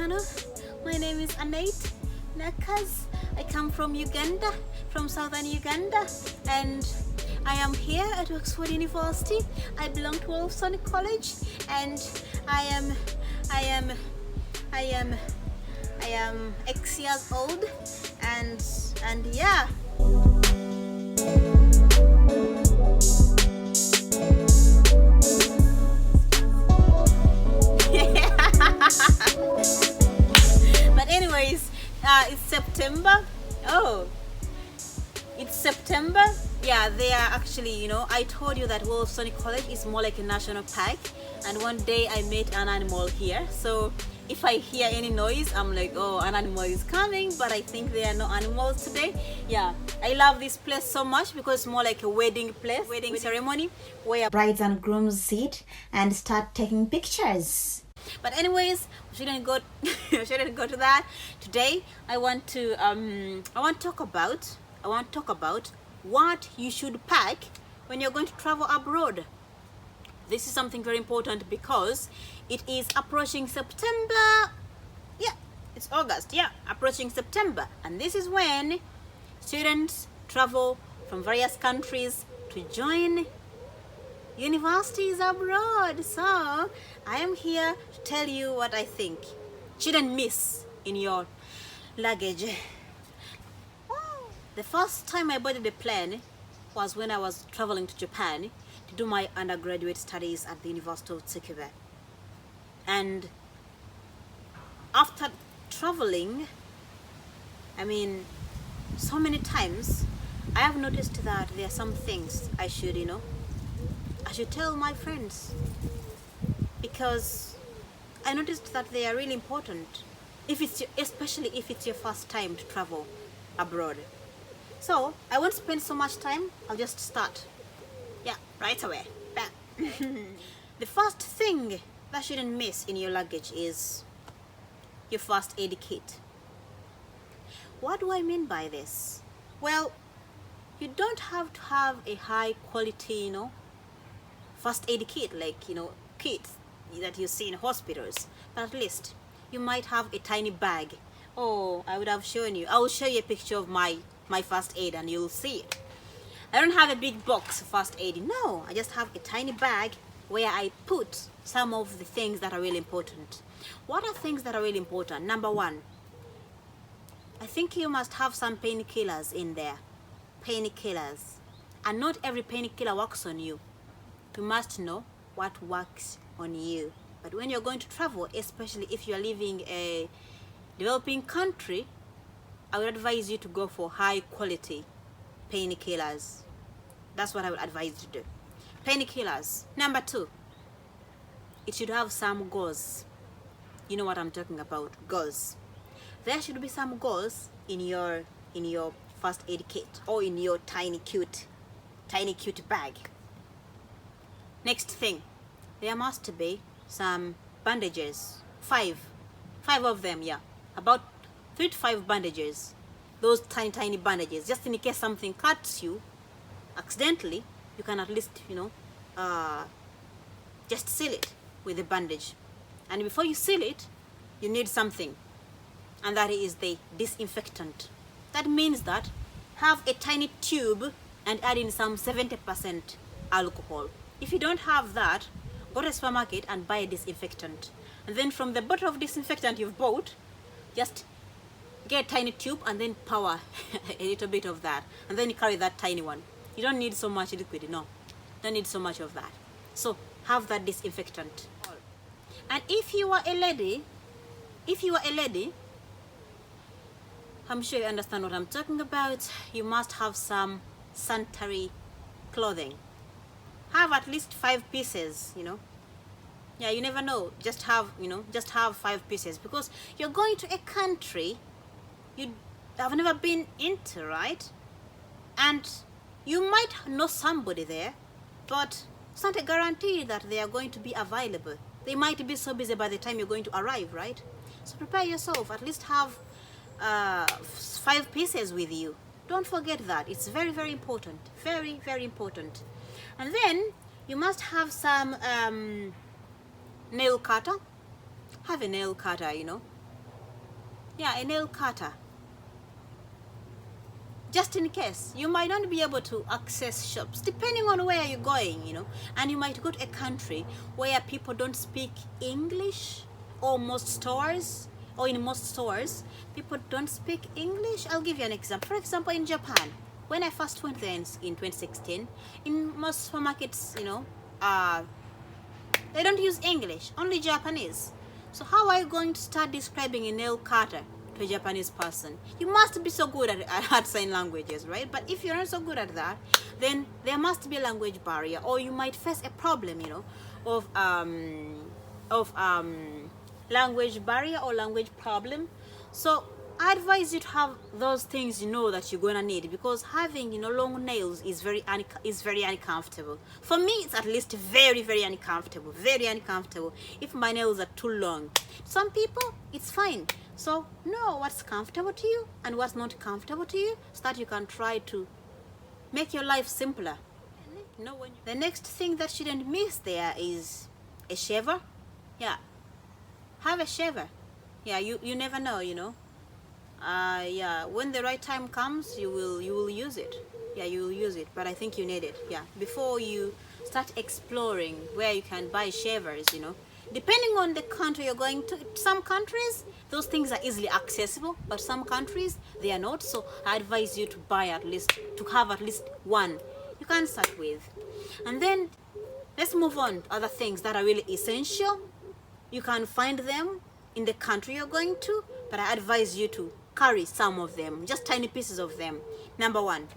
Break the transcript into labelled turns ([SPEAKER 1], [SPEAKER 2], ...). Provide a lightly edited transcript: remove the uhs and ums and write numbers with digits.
[SPEAKER 1] channel. My name is Anait Nakas. I come from Uganda, from southern Uganda, and I am here at Oxford University. I belong to Wolfson College, and I am X years old, and yeah. But anyways, it's September. Oh, it's September. Yeah, they are actually, I told you that Wolfson College is more like a national park, and one day I met an animal here. So if I hear any noise, I'm like, oh, an animal is coming, but I think there are no animals today. Yeah, I love this place so much because it's more like a wedding place, wedding ceremony where brides and grooms sit and start taking pictures. But anyways, we shouldn't go to that. Today I want to talk about what you should pack when you're going to travel abroad. This is something very important because it is approaching September. Yeah, it's August. Yeah, approaching September, and this is when students travel from various countries to join universities abroad. So I am here to tell you what I think shouldn't miss in your luggage. The first time I boarded a plane was when I was traveling to Japan to do my undergraduate studies at the University of Tsukuba. And after traveling, so many times, I have noticed that there are some things I should tell my friends, because I noticed that they are really important, especially if it's your first time to travel abroad. So I won't spend so much time. I'll just start. Yeah, right away. The first thing that shouldn't miss in your luggage is your first aid kit. What do I mean by this? Well, you don't have to have a high quality, first aid kit, like, kits that you see in hospitals, but at least you might have a tiny bag. Oh, I will show you a picture of my first aid and you'll see it. I don't have a big box of first aid. No, I just have a tiny bag where I put some of the things that are really important. What are things that are really important? Number one, I think you must have some painkillers in there. Painkillers. And not every painkiller works on you. You must know what works on you. But when you're going to travel, especially if you're living a developing country, I would advise you to go for high quality painkillers. That's what I would advise you to do. Painkillers. Number two, it should have some gauze. You know what I'm talking about, gauze. There should be some gauze in your first aid kit or in your tiny cute bag. Next thing, there must be some bandages. Five of them, yeah. About 3 to 5 bandages. Those tiny bandages, just in case something cuts you accidentally, you can at least just seal it with a bandage. And before you seal it, you need something, and that is the disinfectant. That means that have a tiny tube and add in some 70% alcohol. If you don't have that, go to a supermarket and buy a disinfectant, and then from the bottle of disinfectant you've bought, just get a tiny tube and then power a little bit of that, and then you carry that tiny one. You don't need so much liquid, no. Don't need so much of that. So have that disinfectant. And if you are a lady, I'm sure you understand what I'm talking about. You must have some sanitary clothing. Have at least 5 pieces, Yeah, you never know. Just have 5 pieces, because you're going to a country you have never been into, right? And you might know somebody there, but it's not a guarantee that they are going to be available. They might be so busy by the time you're going to arrive, right? So prepare yourself. At least have 5 pieces with you. Don't forget that. It's very, very important. Very, very important. And then you must have some nail cutter. Have a nail cutter, Yeah, a nail cutter. Just in case, you might not be able to access shops depending on where you're going, and you might go to a country where people don't speak English, or most stores, or in most stores people don't speak English. I'll give you an example. For example, in Japan, when I first went there in 2016, in most supermarkets, they don't use English, only Japanese. So how are you going to start describing a nail cutter to a Japanese person? You must be so good at sign languages, right? But if you're not so good at that, then there must be a language barrier, or you might face a problem, of language barrier or language problem. So I advise you to have those things that you're gonna need, because having long nails is very uncomfortable. For me, it's at least very uncomfortable, very uncomfortable if my nails are too long. Some people, it's fine. So know what's comfortable to you and what's not comfortable to you, so that you can try to make your life simpler. The next thing that shouldn't miss there is a shaver. Yeah, have a shaver. Yeah, you never know, yeah, when the right time comes, you will use it. Yeah, you will use it, but I think you need it. Yeah, before you start exploring where you can buy shavers, depending on the country you're going to. Some countries, those things are easily accessible, but some countries, they are not. So I advise you to have at least one you can start with. And then let's move on to other things that are really essential. You can find them in the country you're going to, but I advise you to carry some of them, just tiny pieces of them. Number one,